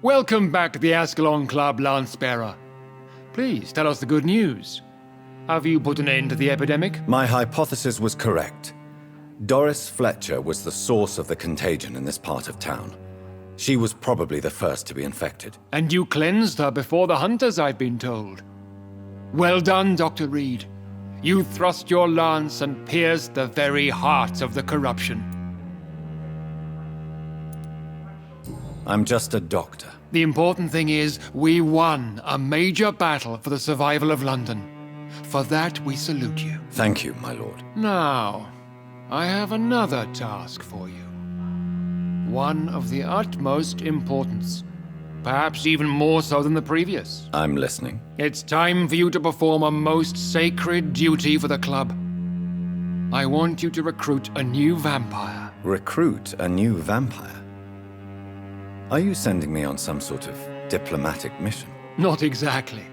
Welcome back to the Ascalon Club, Lancebearer. Please tell us the good news. Have you put an end to the epidemic? My hypothesis was correct. Doris Fletcher was the source of the contagion in this part of town. She was probably the first to be infected. And you cleansed her before the hunters, I've been told. Well done, Dr. Reed. You thrust your lance and pierced the very heart of the corruption. I'm just a doctor. The important thing is, we won a major battle for the survival of London. For that, we salute you. Thank you, my lord. Now, I have another task for you. One of the utmost importance. Perhaps even more so than the previous. I'm listening. It's time for you to perform a most sacred duty for the club. I want you to recruit a new vampire. Recruit a new vampire? Are you sending me on some sort of diplomatic mission? Not exactly.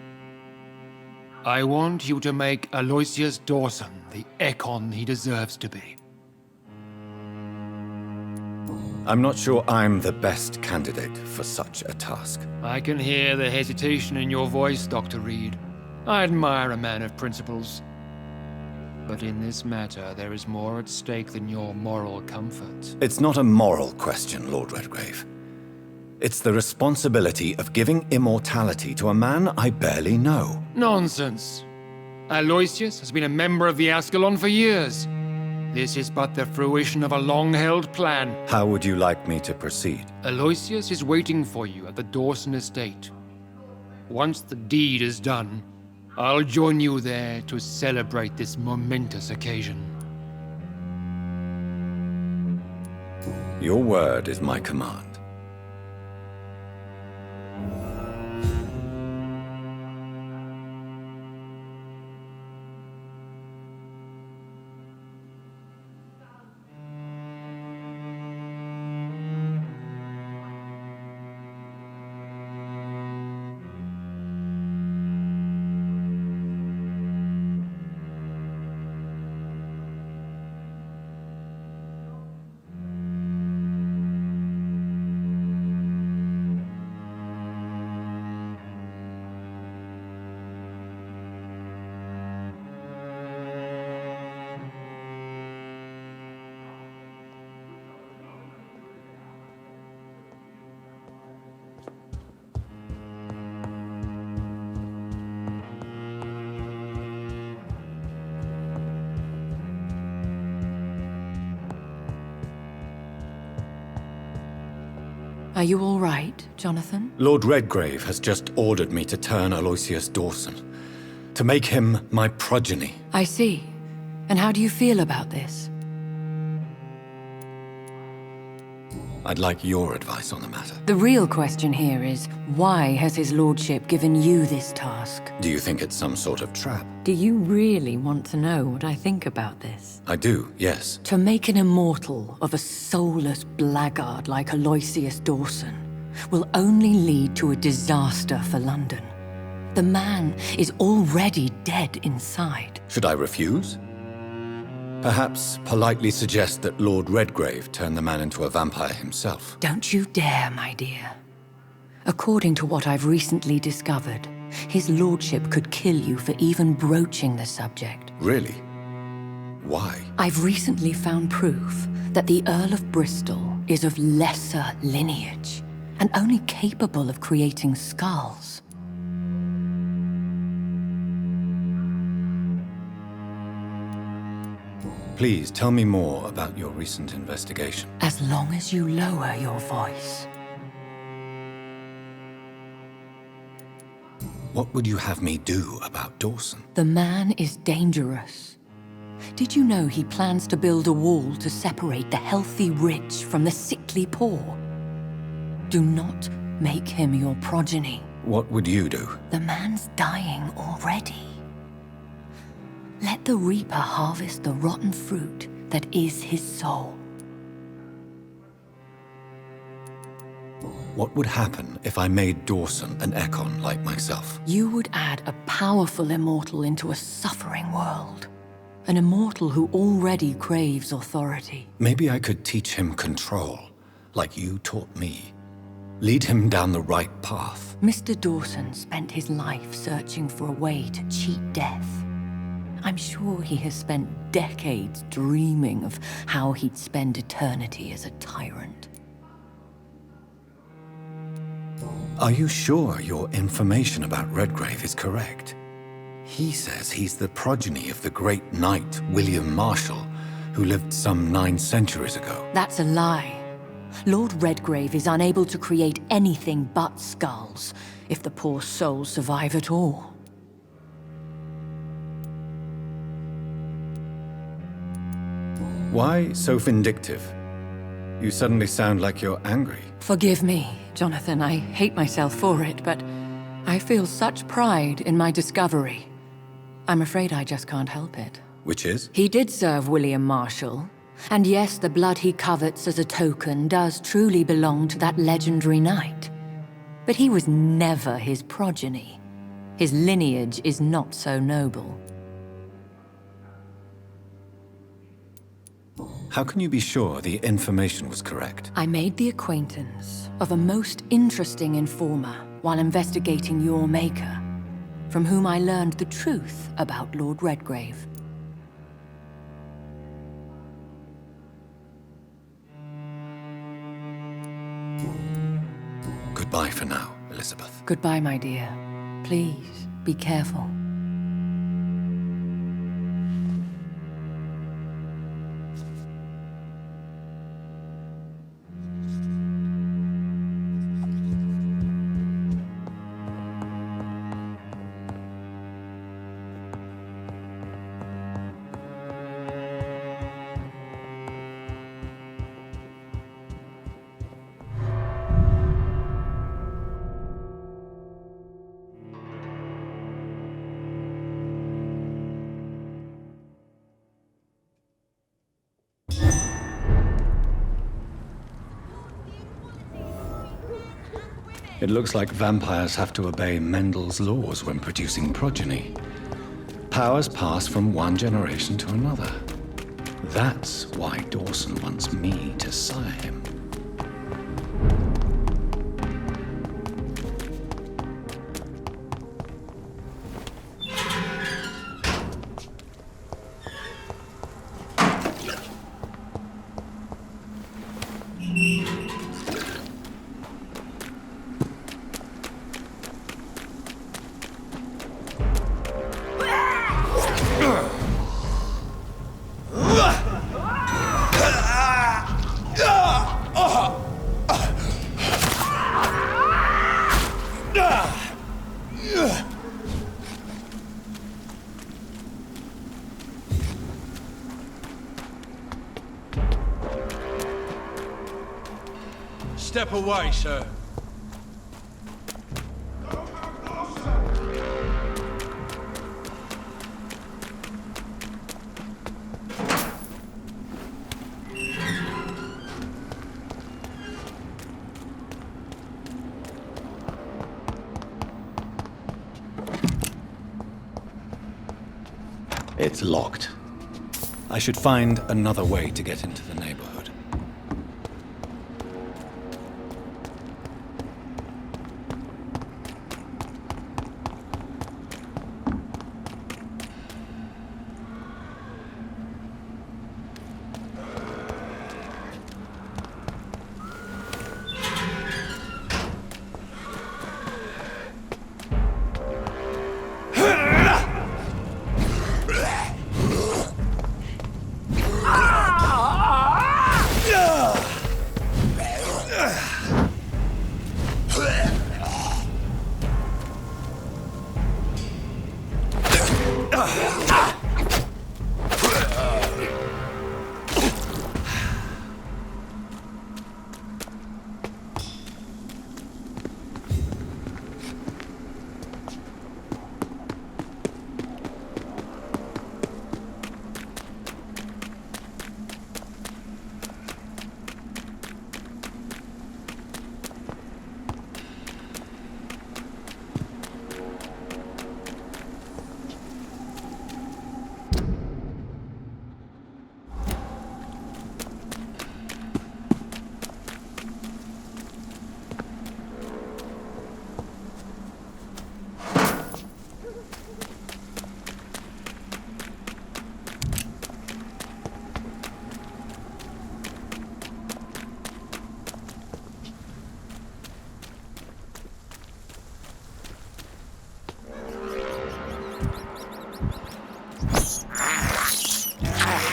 I want you to make Aloysius Dawson the Ekon he deserves to be. I'm not sure I'm the best candidate for such a task. I can hear the hesitation in your voice, Dr. Reed. I admire a man of principles. But in this matter, there is more at stake than your moral comfort. It's not a moral question, Lord Redgrave. It's the responsibility of giving immortality to a man I barely know. Nonsense. Aloysius has been a member of the Ascalon for years. This is but the fruition of a long-held plan. How would you like me to proceed? Aloysius is waiting for you at the Dawson estate. Once the deed is done, I'll join you there to celebrate this momentous occasion. Your word is my command. Are you all right, Jonathan? Lord Redgrave has just ordered me to turn Aloysius Dawson, to make him my progeny. I see. And how do you feel about this? I'd like your advice on the matter. The real question here is, why has his lordship given you this task? Do you think it's some sort of trap? Do you really want to know what I think about this? I do, yes. To make an immortal of a soulless blackguard like Aloysius Dawson will only lead to a disaster for London. The man is already dead inside. Should I refuse? Perhaps politely suggest that Lord Redgrave turn the man into a vampire himself. Don't you dare, my dear. According to what I've recently discovered, his lordship could kill you for even broaching the subject. Really? Why? I've recently found proof that the Earl of Bristol is of lesser lineage and only capable of creating skulls. Please tell me more about your recent investigation. As long as you lower your voice. What would you have me do about Dawson? The man is dangerous. Did you know he plans to build a wall to separate the healthy rich from the sickly poor? Do not make him your progeny. What would you do? The man's dying already. Let the Reaper harvest the rotten fruit that is his soul. What would happen if I made Dawson an Ekon like myself? You would add a powerful immortal into a suffering world. An immortal who already craves authority. Maybe I could teach him control, like you taught me. Lead him down the right path. Mr. Dawson spent his life searching for a way to cheat death. I'm sure he has spent decades dreaming of how he'd spend eternity as a tyrant. Are you sure your information about Redgrave is correct? He says he's the progeny of the great knight William Marshall, who lived some 9 centuries ago. That's a lie. Lord Redgrave is unable to create anything but skulls, if the poor souls survive at all. Why so vindictive? You suddenly sound like you're angry. Forgive me, Jonathan. I hate myself for it, but I feel such pride in my discovery. I'm afraid I just can't help it. Which is? He did serve William Marshall. And yes, the blood he covets as a token does truly belong to that legendary knight. But he was never his progeny. His lineage is not so noble. How can you be sure the information was correct? I made the acquaintance of a most interesting informer while investigating your maker, from whom I learned the truth about Lord Redgrave. Goodbye for now, Elizabeth. Goodbye, my dear. Please, be careful. It looks like vampires have to obey Mendel's laws when producing progeny. Powers pass from one generation to another. That's why Dawson wants me to sire him. Step away, sir. It's locked. I should find another way to get into the neighborhood.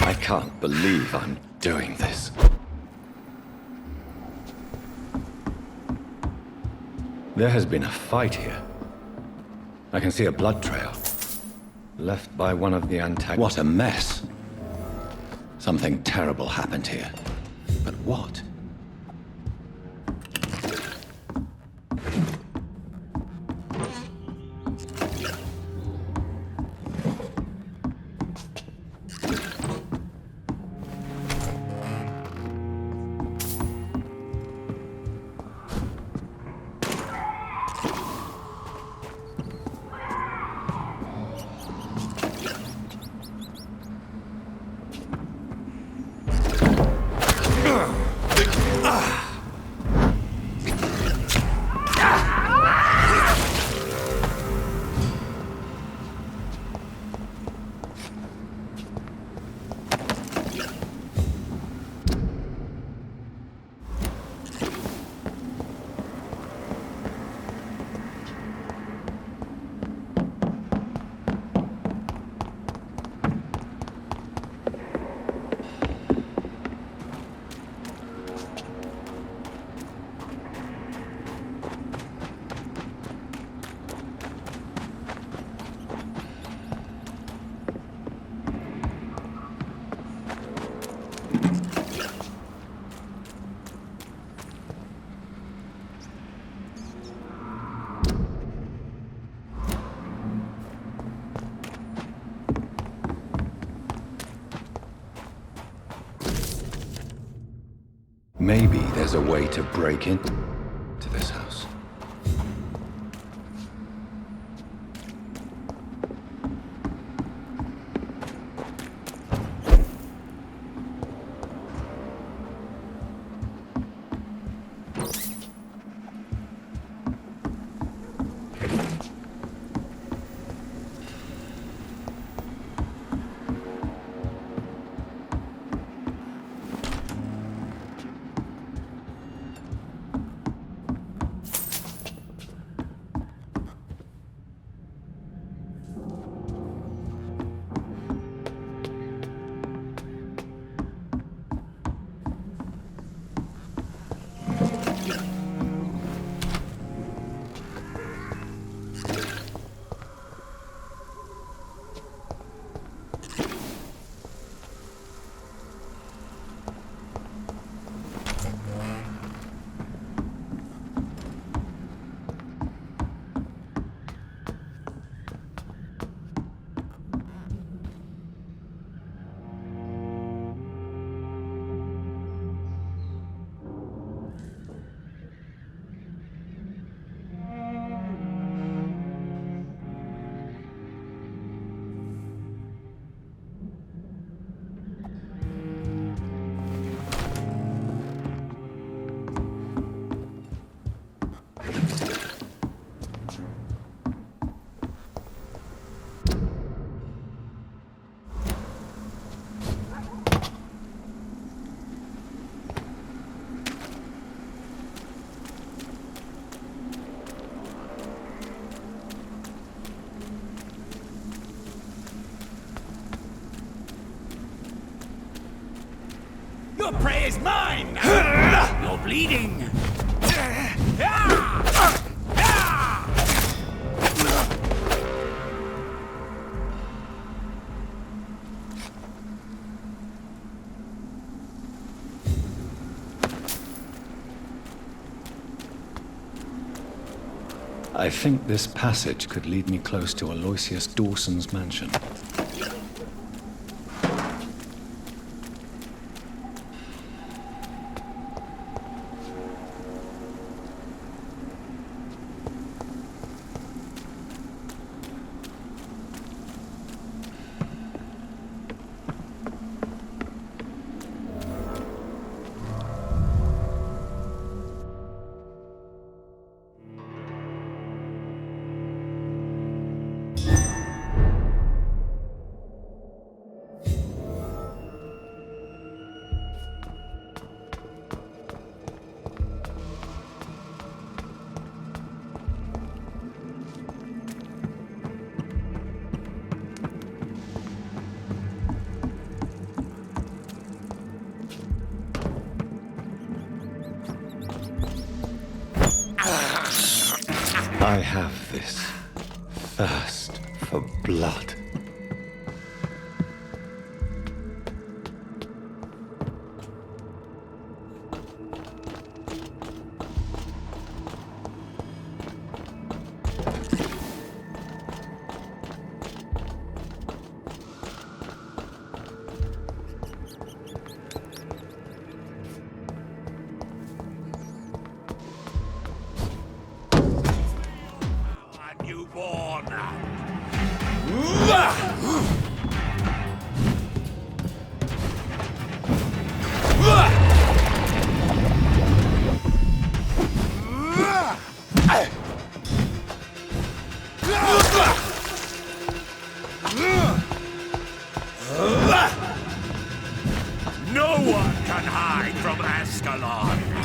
I can't believe I'm doing this. There has been a fight here. I can see a blood trail. Left by one of the antagonists. What a mess. Something terrible happened here. But what? Maybe there's a way to break into this house. Your prey is mine! You're bleeding! I think this passage could lead me close to Aloysius Dawson's mansion. I have this thirst for blood. No one can hide from Ascalon!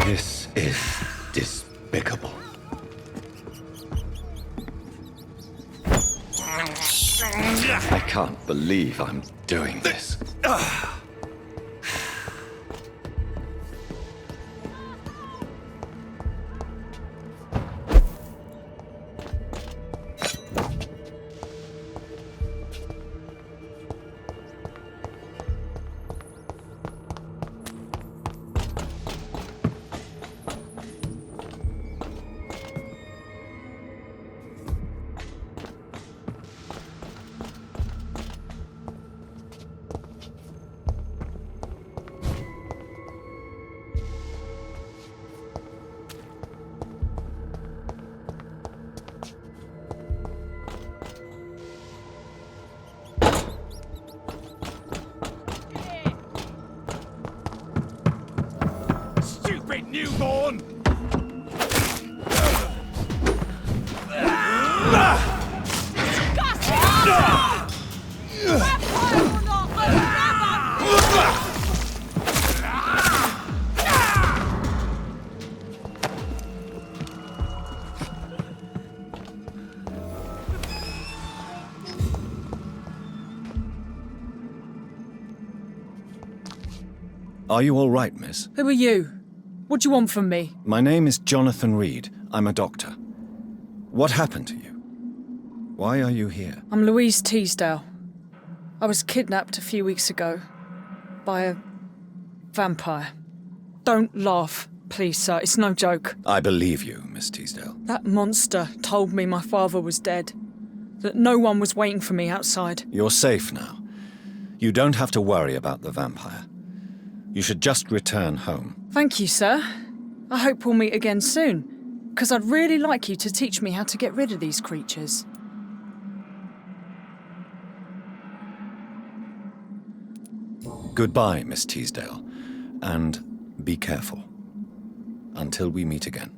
This is despicable. I can't believe I'm doing this. newborn! Are you all right, miss? Who are you? What do you want from me? My name is Jonathan Reed. I'm a doctor. What happened to you? Why are you here? I'm Louise Teasdale. I was kidnapped a few weeks ago by a vampire. Don't laugh, please, sir. It's no joke. I believe you, Miss Teasdale. That monster told me my father was dead. That no one was waiting for me outside. You're safe now. You don't have to worry about the vampire. You should just return home. Thank you, sir. I hope we'll meet again soon, because I'd really like you to teach me how to get rid of these creatures. Goodbye, Miss Teasdale. And be careful. Until we meet again.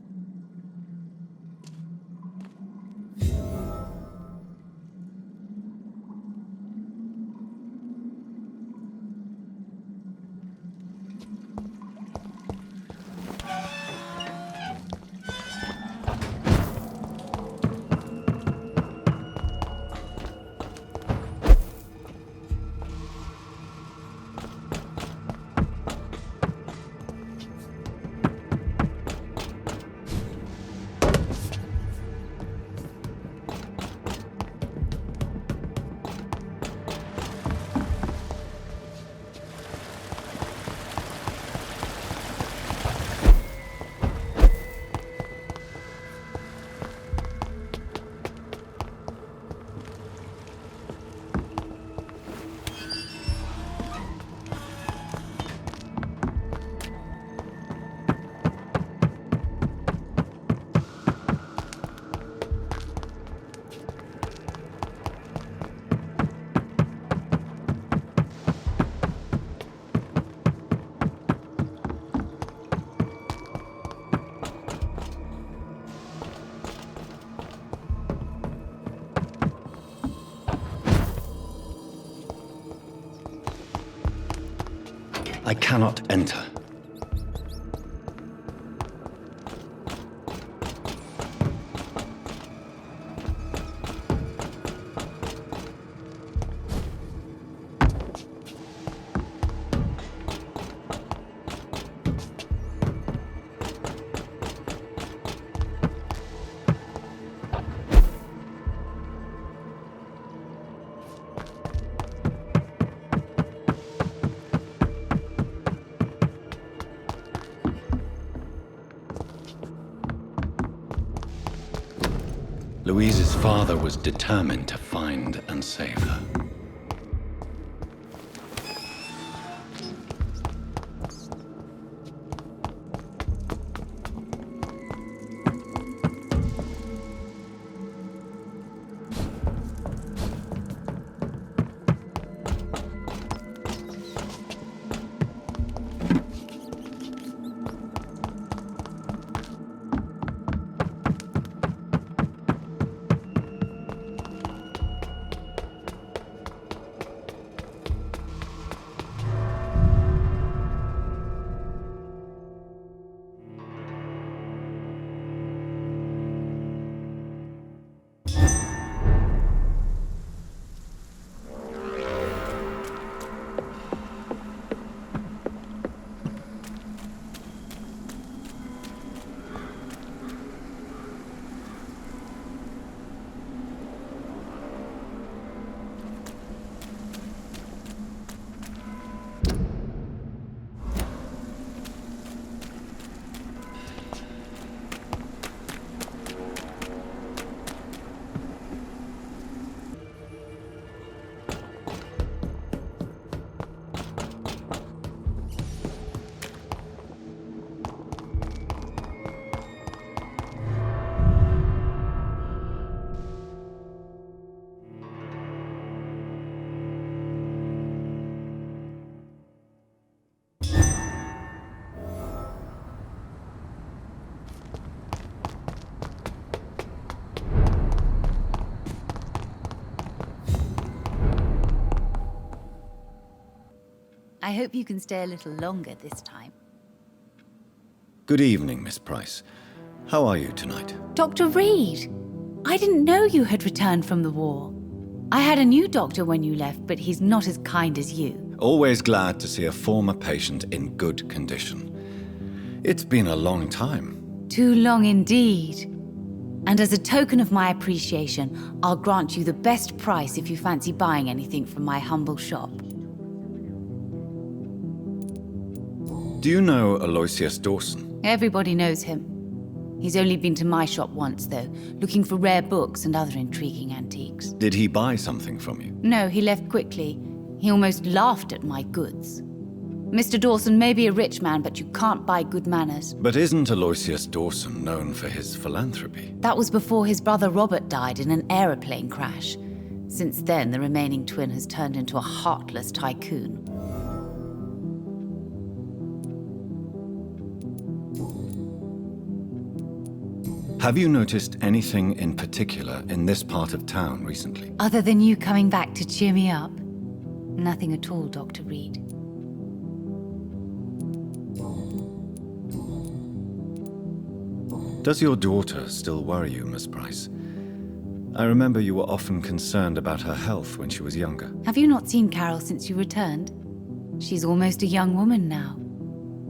I cannot enter. Louise's father was determined to find and save her. I hope you can stay a little longer this time. Good evening, Miss Price. How are you tonight? Dr. Reed! I didn't know you had returned from the war. I had a new doctor when you left, but he's not as kind as you. Always glad to see a former patient in good condition. It's been a long time. Too long indeed. And as a token of my appreciation, I'll grant you the best price if you fancy buying anything from my humble shop. Do you know Aloysius Dawson? Everybody knows him. He's only been to my shop once, though, looking for rare books and other intriguing antiques. Did he buy something from you? No, he left quickly. He almost laughed at my goods. Mr. Dawson may be a rich man, but you can't buy good manners. But isn't Aloysius Dawson known for his philanthropy? That was before his brother Robert died in an aeroplane crash. Since then, the remaining twin has turned into a heartless tycoon. Have you noticed anything in particular in this part of town recently? Other than you coming back to cheer me up? Nothing at all, Dr. Reed. Does your daughter still worry you, Miss Price? I remember you were often concerned about her health when she was younger. Have you not seen Carol since you returned? She's almost a young woman now.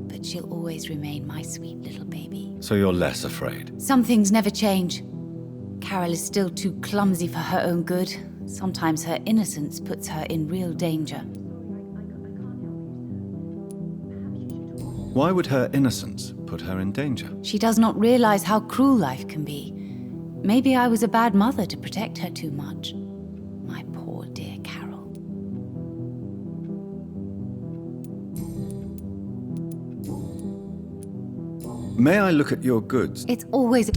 But she'll always remain my sweet little baby. So you're less afraid? Some things never change. Carol is still too clumsy for her own good. Sometimes her innocence puts her in real danger. Why would her innocence put her in danger? She does not realize how cruel life can be. Maybe I was a bad mother to protect her too much. My poor dear Carol. May I look at your goods? It's always...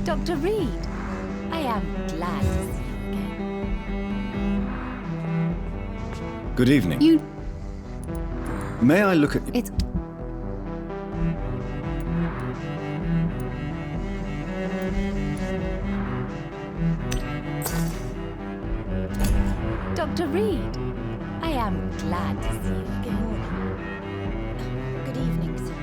Dr. Reed, I am glad to see you again. Good evening. You... May I look at... It's... Dr. Reed, I am glad to see you again. Good evening, sir.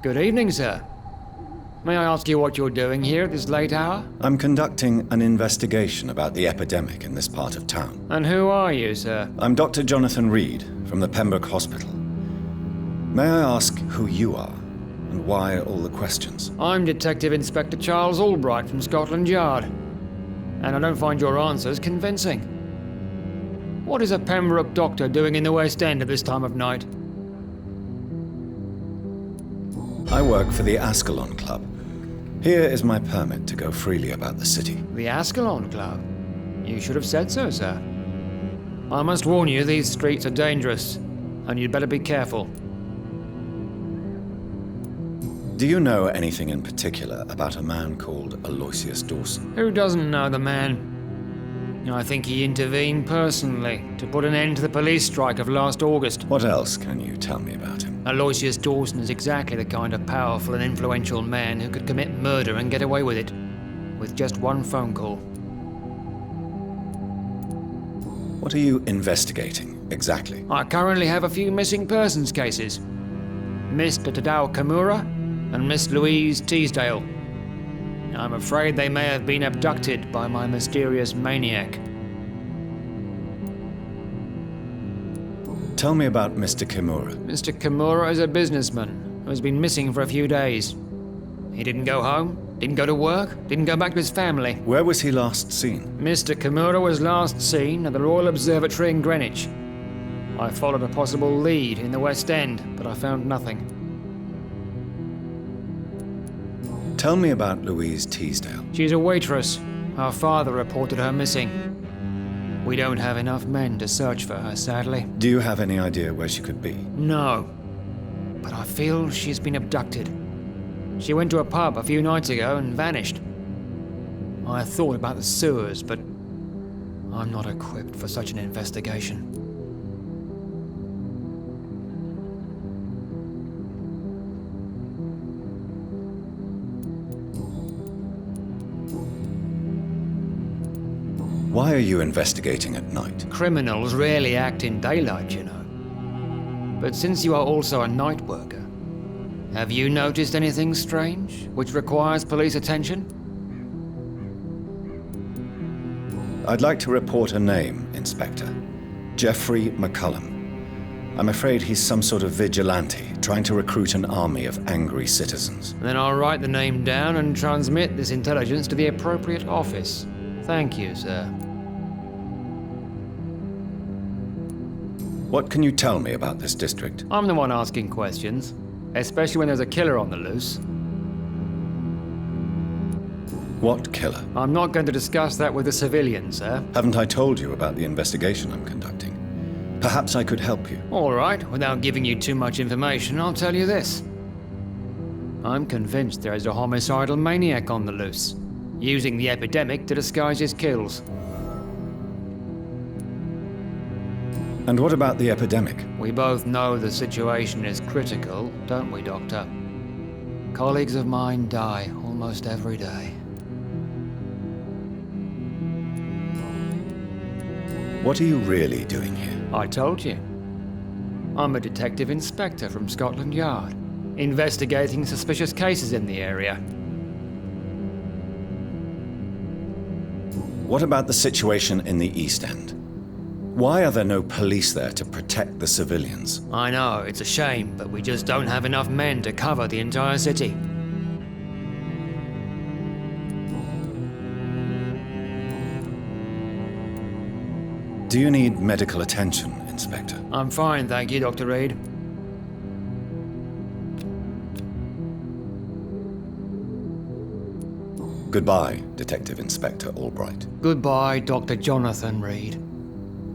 Good evening, sir. May I ask you what you're doing here at this late hour? I'm conducting an investigation about the epidemic in this part of town. And who are you, sir? I'm Dr. Jonathan Reed from the Pembroke Hospital. May I ask who you are and why all the questions? I'm Detective Inspector Charles Albright from Scotland Yard. And I don't find your answers convincing. What is a Pembroke doctor doing in the West End at this time of night? I work for the Ascalon Club. Here is my permit to go freely about the city. The Ascalon Club? You should have said so, sir. I must warn you, these streets are dangerous, and you'd better be careful. Do you know anything in particular about a man called Aloysius Dawson? Who doesn't know the man? I think he intervened personally to put an end to the police strike of last August. What else can you tell me about him? Aloysius Dawson is exactly the kind of powerful and influential man who could commit murder and get away with it, with just one phone call. What are you investigating, exactly? I currently have a few missing persons cases. Mr. Tadao Kimura and Miss Louise Teasdale. I'm afraid they may have been abducted by my mysterious maniac. Tell me about Mr. Kimura. Mr. Kimura is a businessman who has been missing for a few days. He didn't go home, didn't go to work, didn't go back to his family. Where was he last seen? Mr. Kimura was last seen at the Royal Observatory in Greenwich. I followed a possible lead in the West End, but I found nothing. Tell me about Louise Teasdale. She's a waitress. Our father reported her missing. We don't have enough men to search for her, sadly. Do you have any idea where she could be? No, but I feel she's been abducted. She went to a pub a few nights ago and vanished. I thought about the sewers, but I'm not equipped for such an investigation. Why are you investigating at night? Criminals rarely act in daylight, you know. But since you are also a night worker, have you noticed anything strange which requires police attention? I'd like to report a name, Inspector. Jeffrey McCullum. I'm afraid he's some sort of vigilante, trying to recruit an army of angry citizens. Then I'll write the name down and transmit this intelligence to the appropriate office. Thank you, sir. What can you tell me about this district? I'm the one asking questions, especially when there's a killer on the loose. What killer? I'm not going to discuss that with the civilians, sir. Haven't I told you about the investigation I'm conducting? Perhaps I could help you. All right, without giving you too much information, I'll tell you this. I'm convinced there is a homicidal maniac on the loose, using the epidemic to disguise his kills. And what about the epidemic? We both know the situation is critical, don't we, Doctor? Colleagues of mine die almost every day. What are you really doing here? I told you. I'm a detective inspector from Scotland Yard, investigating suspicious cases in the area. What about the situation in the East End? Why are there no police there to protect the civilians? I know, it's a shame, but we just don't have enough men to cover the entire city. Do you need medical attention, Inspector? I'm fine, thank you, Dr. Reed. Goodbye, Detective Inspector Albright. Goodbye, Dr. Jonathan Reed.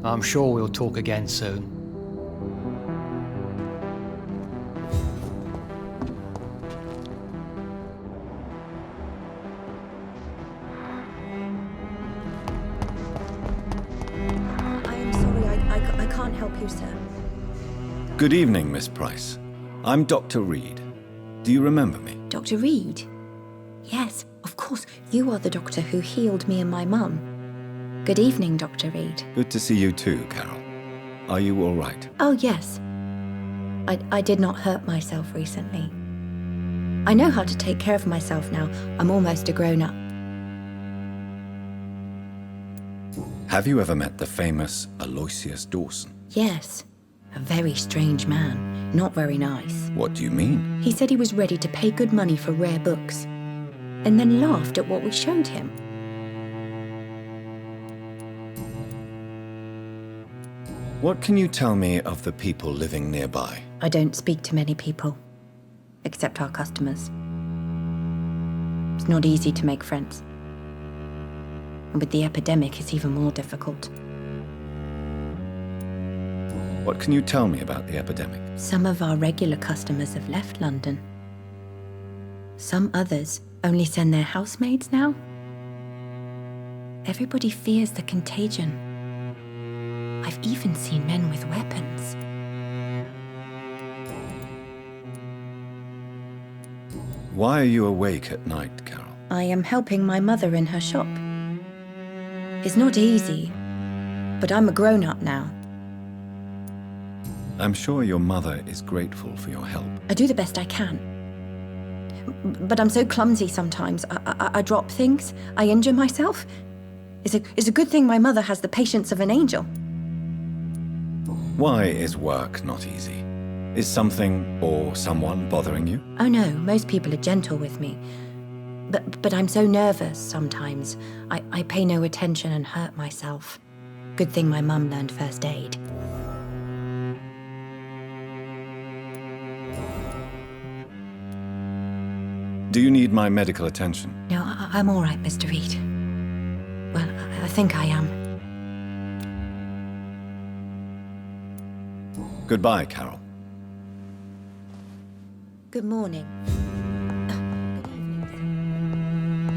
I'm sure we'll talk again soon. I am sorry, I can't help you, sir. Good evening, Miss Price. I'm Dr. Reed. Do you remember me? Dr. Reed? Yes, of course. You are the doctor who healed me and my mum. Good evening, Dr. Reed. Good to see you too, Carol. Are you all right? Oh, yes. I did not hurt myself recently. I know how to take care of myself now. I'm almost a grown-up. Have you ever met the famous Aloysius Dawson? Yes. A very strange man. Not very nice. What do you mean? He said he was ready to pay good money for rare books, and then laughed at what we showed him. What can you tell me of the people living nearby? I don't speak to many people, except our customers. It's not easy to make friends. And with the epidemic, it's even more difficult. What can you tell me about the epidemic? Some of our regular customers have left London. Some others only send their housemaids now. Everybody fears the contagion. I've even seen men with weapons. Why are you awake at night, Carol? I am helping my mother in her shop. It's not easy, but I'm a grown-up now. I'm sure your mother is grateful for your help. I do the best I can. But I'm so clumsy sometimes. I drop things. I injure myself. It's a good thing my mother has the patience of an angel. Why is work not easy? Is something or someone bothering you? Oh no, most people are gentle with me. But I'm so nervous sometimes. I pay no attention and hurt myself. Good thing my mum learned first aid. Do you need my medical attention? No, I'm all right, Mr. Reed. Well, I think I am. Goodbye, Carol. Good morning.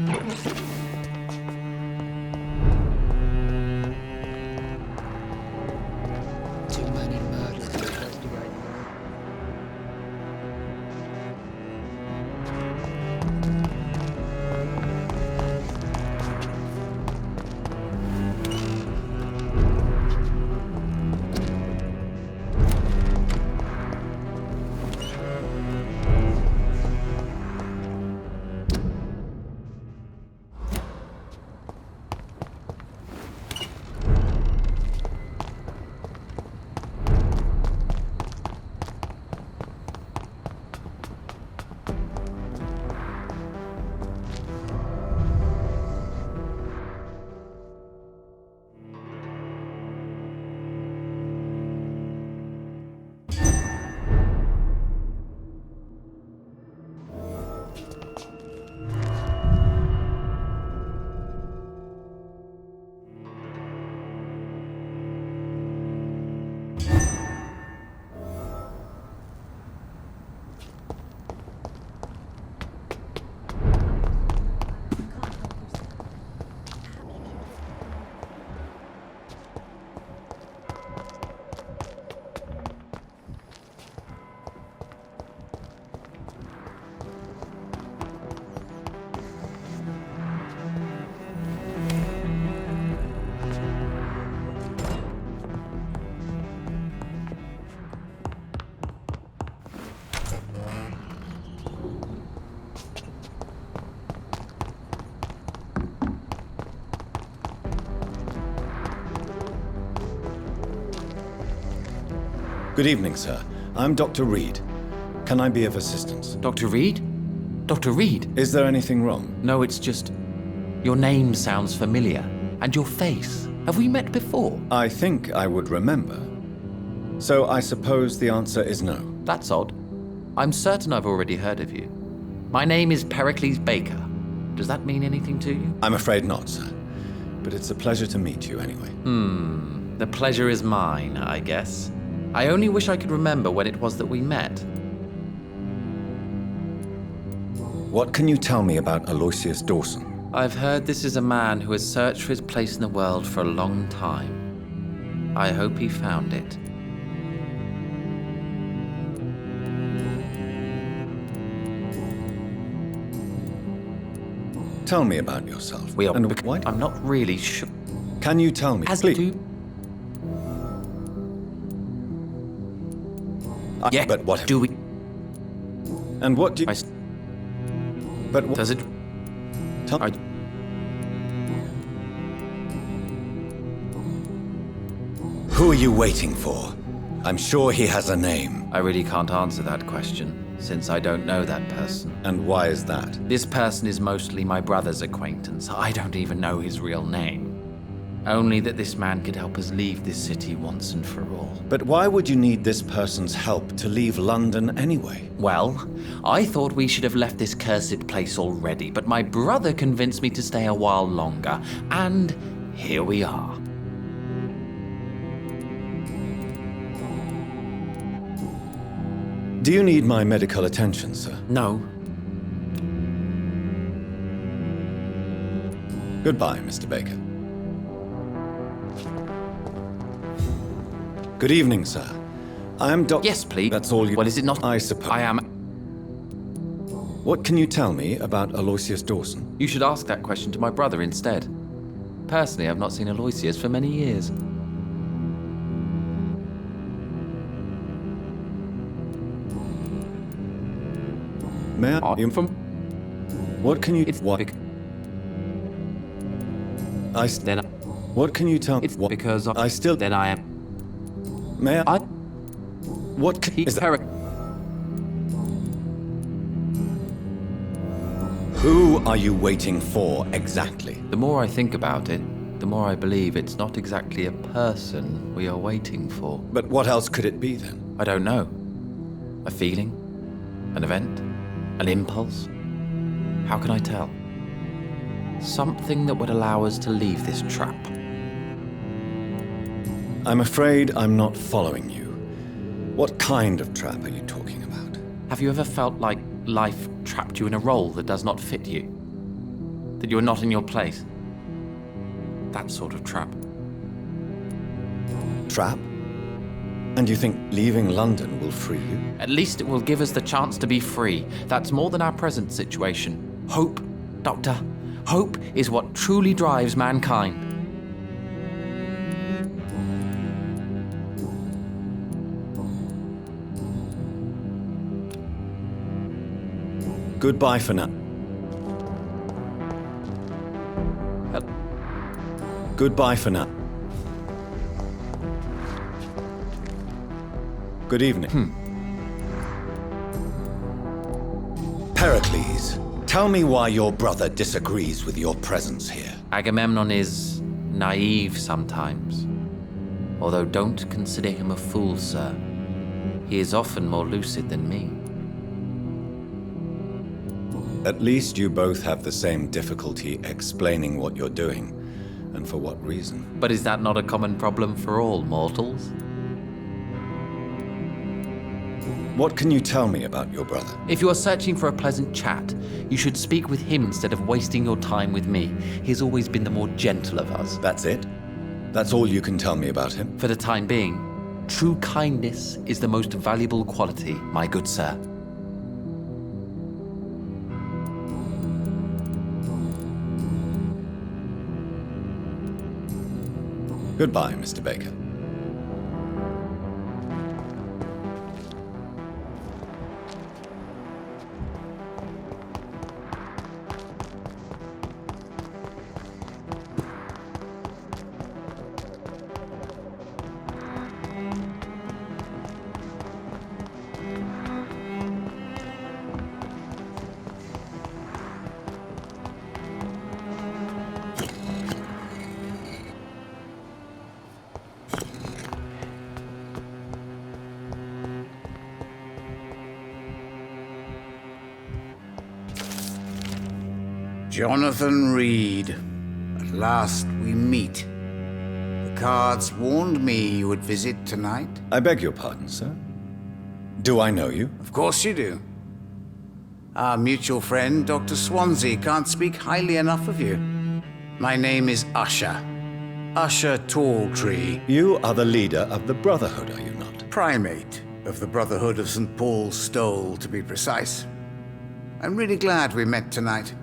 Good evening. Too many murders to investigate. Good evening, sir. I'm Dr. Reed. Can I be of assistance? Dr. Reed? Dr. Reed? Is there anything wrong? No, it's just... Your name sounds familiar. And your face. Have we met before? I think I would remember. So I suppose the answer is no. That's odd. I'm certain I've already heard of you. My name is Pericles Baker. Does that mean anything to you? I'm afraid not, sir. But it's a pleasure to meet you anyway. The pleasure is mine, I guess. I only wish I could remember when it was that we met. What can you tell me about Aloysius Dawson? I've heard this is a man who has searched for his place in the world for a long time. I hope he found it. Tell me about yourself. We are... And why? I'm not really sure. Can you tell me? As Please. to... Yeah, but what? do we... And what do you? But Does it... Tell- I... Who are you waiting for? I'm sure he has a name. I really can't answer that question, since I don't know that person. And why is that? This person is mostly my brother's acquaintance. I don't even know his real name. Only that this man could help us leave this city once and for all. But why would you need this person's help to leave London anyway? Well, I thought we should have left this cursed place already, but my brother convinced me to stay a while longer, and here we are. Do you need my medical attention, sir? No. Goodbye, Mr. Baker. Good evening, sir. I am Dr. Yes, please. That's all you... Well, is it not? I suppose. I am... What can you tell me about Aloysius Dawson? You should ask that question to my brother instead. Personally, I've not seen Aloysius for many years. May I... I'm from... What can you... It's What... I... Then What can you tell... it's What... because I still... Then I am... May I... I... What can... He's Is that... Peric... Who are you waiting for, exactly? The more I think about it, the more I believe it's not exactly a person we are waiting for. But what else could it be, then? I don't know. A feeling? An event? An impulse? How can I tell? Something that would allow us to leave this trap. I'm afraid I'm not following you. What kind of trap are you talking about? Have you ever felt like life trapped you in a role that does not fit you? That you are not in your place? That sort of trap. Trap? And you think leaving London will free you? At least it will give us the chance to be free. That's more than our present situation. Hope, Doctor. Hope is what truly drives mankind. Goodbye for now. Goodbye for now. Good evening. Pericles, tell me why your brother disagrees with your presence here. Agamemnon is naive sometimes. Although don't consider him a fool, sir. He is often more lucid than me. At least you both have the same difficulty explaining what you're doing, and for what reason. But is that not a common problem for all mortals? What can you tell me about your brother? If you are searching for a pleasant chat, you should speak with him instead of wasting your time with me. He has always been the more gentle of us. That's it? That's all you can tell me about him? For the time being, true kindness is the most valuable quality, my good sir. Goodbye, Mr. Baker. Jonathan Reed. At last we meet. The cards warned me you would visit tonight. I beg your pardon, sir. Do I know you? Of course you do. Our mutual friend, Dr. Swansea, can't speak highly enough of you. My name is Usher. Usher Talltree. You are the leader of the Brotherhood, are you not? Primate of the Brotherhood of St. Paul's Stole, to be precise. I'm really glad we met tonight.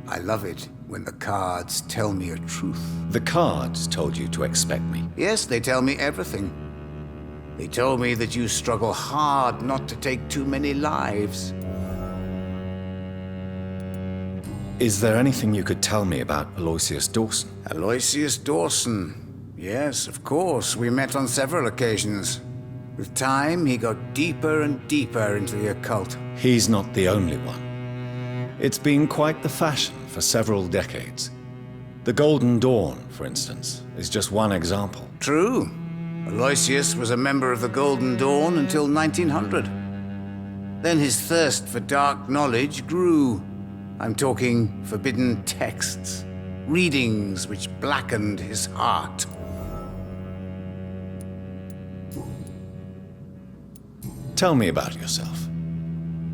I love it when the cards tell me a truth. The cards told you to expect me. Yes, they tell me everything. They told me that you struggle hard not to take too many lives. Is there anything you could tell me about Aloysius Dawson? Aloysius Dawson. Yes, of course. We met on several occasions. With time, he got deeper and deeper into the occult. He's not the only one. It's been quite the fashion for several decades. The Golden Dawn, for instance, is just one example. True. Aloysius was a member of the Golden Dawn until 1900. Then his thirst for dark knowledge grew. I'm talking forbidden texts, readings which blackened his heart. Tell me about yourself.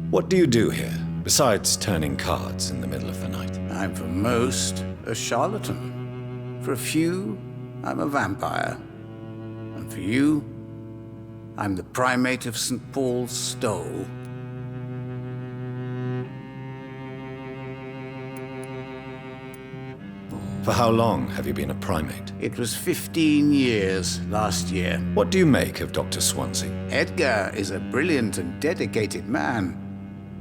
What do you do here, besides turning cards in the middle of the night? I'm for most a charlatan. For a few, I'm a vampire. And for you, I'm the primate of St. Paul's Stole. For how long have you been a primate? It was 15 years last year. What do you make of Dr. Swansea? Edgar is a brilliant and dedicated man.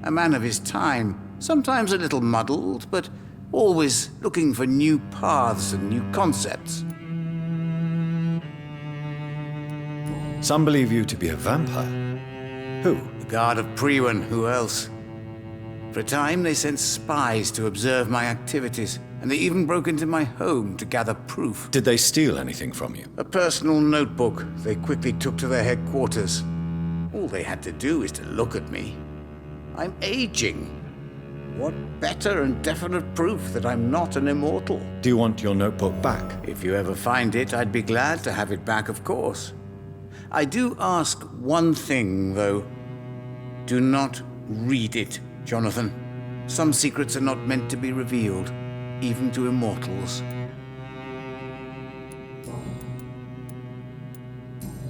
A man of his time, sometimes a little muddled, but always looking for new paths and new concepts. Some believe you to be a vampire. Who? The Guard of Priwen, who else? For a time, they sent spies to observe my activities, and they even broke into my home to gather proof. Did they steal anything from you? A personal notebook they quickly took to their headquarters. All they had to do is to look at me. I'm aging. What better and definite proof that I'm not an immortal? Do you want your notebook back? If you ever find it, I'd be glad to have it back, of course. I do ask one thing, though. Do not read it, Jonathan. Some secrets are not meant to be revealed, even to immortals.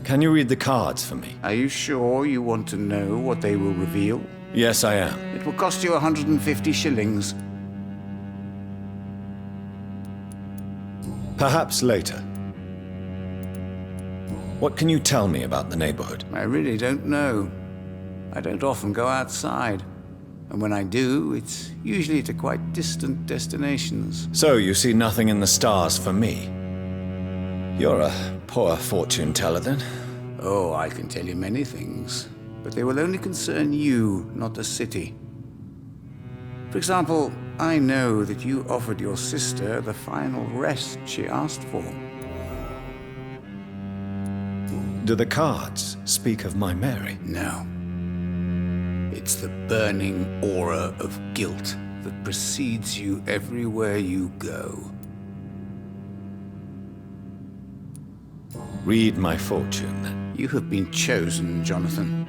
Can you read the cards for me? Are you sure you want to know what they will reveal? Yes, I am. It will cost you 150 shillings. Perhaps later. What can you tell me about the neighborhood? I really don't know. I don't often go outside. And when I do, it's usually to quite distant destinations. So you see nothing in the stars for me? You're a poor fortune teller, then? Oh, I can tell you many things, but they will only concern you, not the city. For example, I know that you offered your sister the final rest she asked for. Do the cards speak of my Mary? No. It's the burning aura of guilt that precedes you everywhere you go. Read my fortune, then. You have been chosen, Jonathan.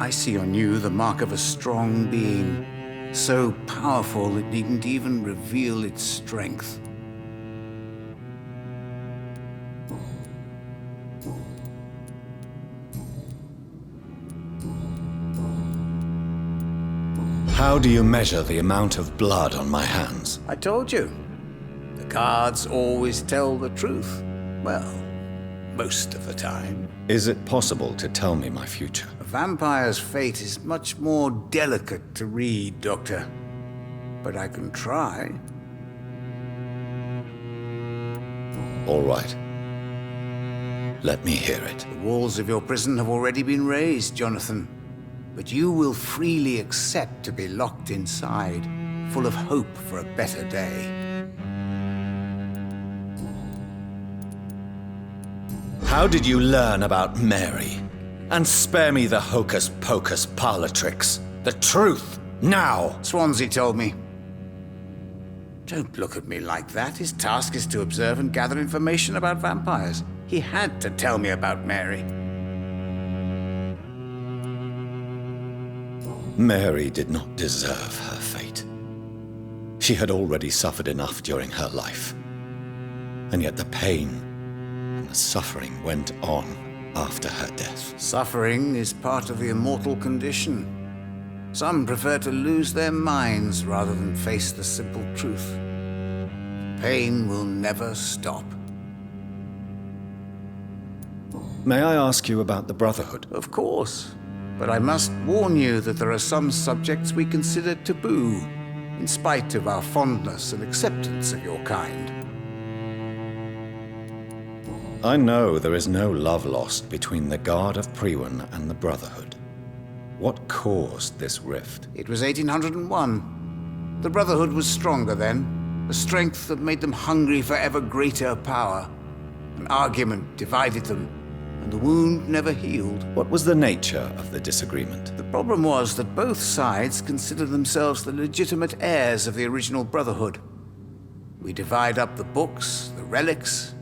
I see on you the mark of a strong being, so powerful it needn't even reveal its strength. How do you measure the amount of blood on my hands? I told you. The cards always tell the truth. Well, most of the time. Is it possible to tell me my future? A vampire's fate is much more delicate to read, Doctor. But I can try. All right. Let me hear it. The walls of your prison have already been raised, Jonathan. But you will freely accept to be locked inside, full of hope for a better day. How did you learn about Mary? And spare me the hocus-pocus parlor tricks. The truth, now! Swansea told me. Don't look at me like that. His task is to observe and gather information about vampires. He had to tell me about Mary. Mary did not deserve her fate. She had already suffered enough during her life. And yet the pain and the suffering went on after her death. Suffering is part of the immortal condition. Some prefer to lose their minds rather than face the simple truth. Pain will never stop. May I ask you about the Brotherhood? Of course. But I must warn you that there are some subjects we consider taboo, in spite of our fondness and acceptance of your kind. I know there is no love lost between the Guard of Priwen and the Brotherhood. What caused this rift? It was 1801. The Brotherhood was stronger then, a strength that made them hungry for ever greater power. An argument divided them, and the wound never healed. What was the nature of the disagreement? The problem was that both sides considered themselves the legitimate heirs of the original Brotherhood. We divide up the books, the relics,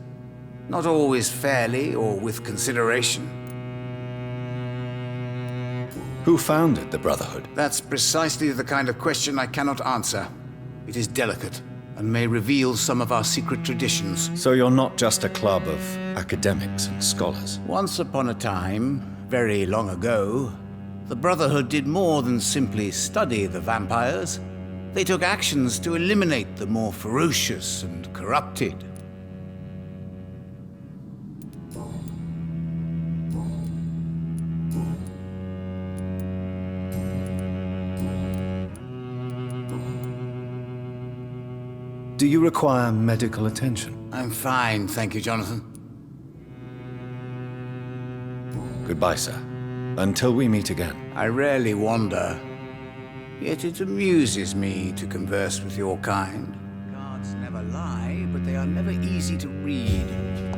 not always fairly or with consideration. Who founded the Brotherhood? That's precisely the kind of question I cannot answer. It is delicate and may reveal some of our secret traditions. So you're not just a club of academics and scholars? Once upon a time, very long ago, the Brotherhood did more than simply study the vampires. They took actions to eliminate the more ferocious and corrupted. Do you require medical attention? I'm fine, thank you, Jonathan. Goodbye, sir. Until we meet again. I rarely wander, yet it amuses me to converse with your kind. Cards never lie, but they are never easy to read.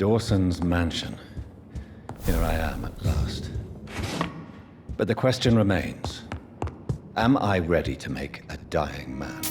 Dawson's mansion. Here I am at last. But the question remains, am I ready to make a dying man